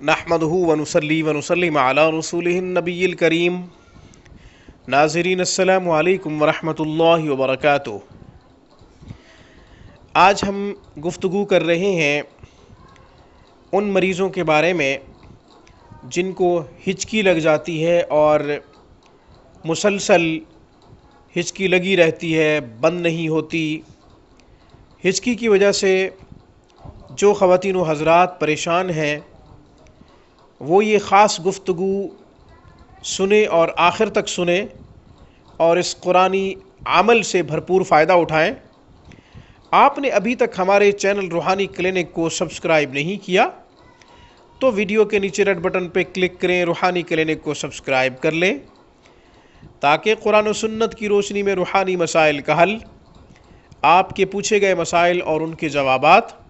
नहमदुहु व नुसल्ली व नुसल्लिम अला रसूलिहिन नबिय्यिल करीम। नाज़रीन अस्सलामु अलैकुम व रहमतुल्लाहि व बरकातुहू। आज हम गुफ्तगू कर रहे हैं उन मरीज़ों के बारे में जिनको हिचकी लग जाती है और मुसलसल हिचकी लगी रहती है, बंद नहीं होती। हिचकी की वजह से जो ख़वातीन व हज़रात परेशान हैं वो ये ख़ास गुफ्तगू सुने और आखिर तक सुने और इस कुरानी अमल से भरपूर फ़ायदा उठाएं। आपने अभी तक हमारे चैनल रूहानी क्लिनिक को सब्सक्राइब नहीं किया तो वीडियो के नीचे रेड बटन पर क्लिक करें, रूहानी क्लिनिक को सब्सक्राइब कर लें ताकि कुरान और सुन्नत की रोशनी में रूहानी मसाइल का हल, आपके पूछे गए मसाइल और उनके जवाबात,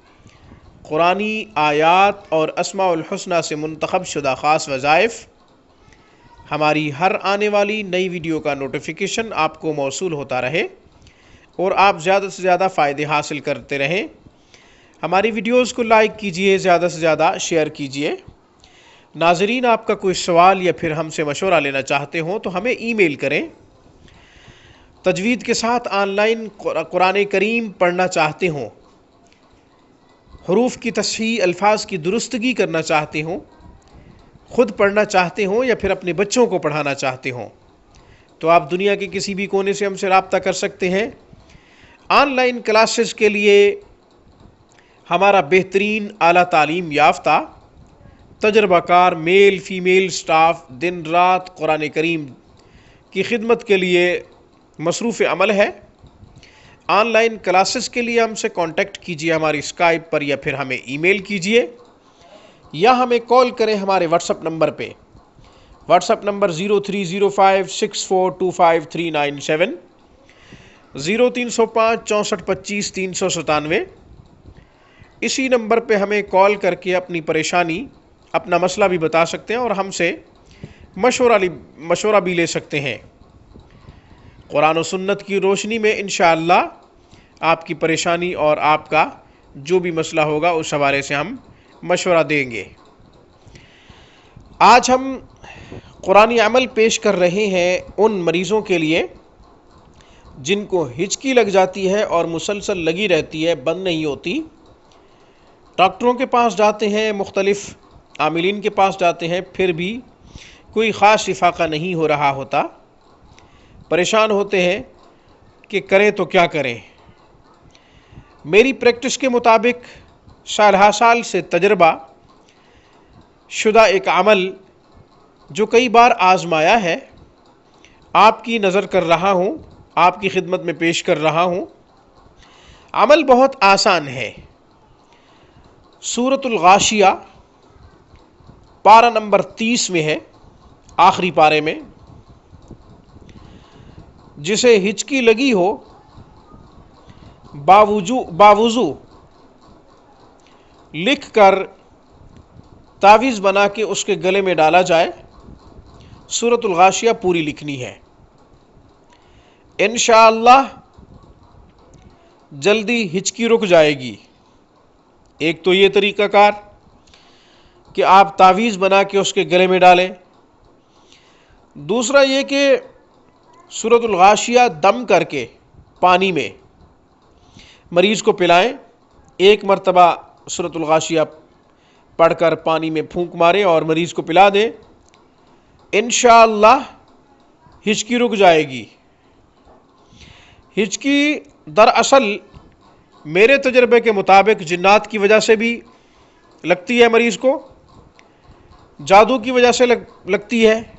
कुरानी आयात और अस्माउल हुस्ना से मुंतखब शुदा ख़ास वज़ाइफ़, हमारी हर आने वाली नई वीडियो का नोटिफिकेशन आपको मौसूल होता रहे और आप ज़्यादा से ज़्यादा फ़ायदे हासिल करते रहें। हमारी वीडियोज़ को लाइक कीजिए, ज़्यादा से ज़्यादा शेयर कीजिए। नाज़रीन, आपका कोई सवाल या फिर हमसे मशवरा लेना चाहते हो तो हमें ईमेल करें। तजवीद के साथ ऑनलाइन कुरान करीम पढ़ना चाहते हों, हरूफ की तस्हीह, अल्फाज की दुरुस्तगी करना चाहते हों, ख़ुद पढ़ना चाहते हों या फिर अपने बच्चों को पढ़ाना चाहते हों तो आप दुनिया के किसी भी कोने से हमसे रब्ता कर सकते हैं। ऑनलाइन क्लासेस के लिए हमारा बेहतरीन आला तालीम याफ्ता तजर्बाकार मेल फ़ीमेल स्टाफ दिन रात कुरान करीम की खिदमत के लिए मसरूफ़ अमल है। ऑनलाइन क्लासेस के लिए हमसे कांटेक्ट कीजिए हमारी स्काइप पर या फिर हमें ईमेल कीजिए या हमें कॉल करें हमारे व्हाट्सएप नंबर पे। WhatsApp number 0305642537, 0305 6425 397। इसी नंबर पे हमें कॉल करके अपनी परेशानी, अपना मसला भी बता सकते हैं और हमसे मशवरा भी ले सकते हैं। कुरान और सुन्नत की रोशनी में इंशाअल्लाह आपकी परेशानी और आपका जो भी मसला होगा उस हवाले से हम मशवरा देंगे। आज हम कुरानी अमल पेश कर रहे हैं उन मरीज़ों के लिए जिनको हिचकी लग जाती है और मुसलसल लगी रहती है, बंद नहीं होती। डॉक्टरों के पास जाते हैं, मुख्तलिफ़ आमिलीन के पास जाते हैं, फिर भी कोई ख़ास शिफा का नहीं हो रहा होता। परेशान होते हैं कि करें तो क्या करें। मेरी प्रैक्टिस के मुताबिक साल से तजर्बा शुदा एक अमल जो कई बार आज़माया है, आपकी नज़र कर रहा हूँ, आपकी खिदमत में पेश कर रहा हूँ। अमल बहुत आसान है। सूरतुल गाशिया पारा नंबर 30 में है, आखिरी पारे में। जिसे हिचकी लगी हो बावुजू लिख कर तावीज़ बना के उसके गले में डाला जाए। सूरतुल गाशिया पूरी लिखनी है। इंशाअल्लाह जल्दी हिचकी रुक जाएगी। एक तो ये तरीक़ाकार कि आप तावीज़ बना के उसके गले में डालें। दूसरा ये कि सूरतुल गाशिया दम करके पानी में मरीज़ को पिलाएं। एक मरतबा सूरतुल गाशिया पढ़कर पानी में फूंक मारें और मरीज़ को पिला दें। इंशाअल्लाह हिचकी रुक जाएगी। हिचकी दरअसल मेरे तजर्बे के मुताबिक जिन्नात की वजह से भी लगती है, मरीज़ को जादू की वजह से लगती है।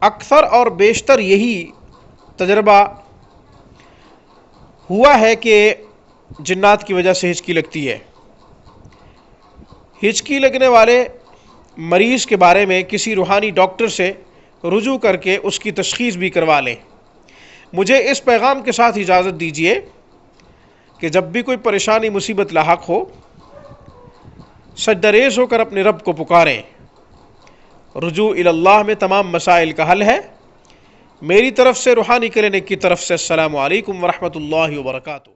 अक्सर और बेशतर यही तजर्बा हुआ है कि जिन्नात की वजह से हिचकी लगती है। हिचकी लगने वाले मरीज़ के बारे में किसी रूहानी डॉक्टर से रुजू करके उसकी तशख़ीस भी करवा लें। मुझे इस पैगाम के साथ इजाज़त दीजिए कि जब भी कोई परेशानी मुसीबत लाहक हो, सजदरेज़ होकर अपने रब को पुकारें। रुजू इल्लाह में तमाम मसाइल का हल है। मेरी तरफ से रूहानी क्लिनिक की तरफ से अस्सलामु अलैकुम व रहमतुल्लाहि व बरकातुहू।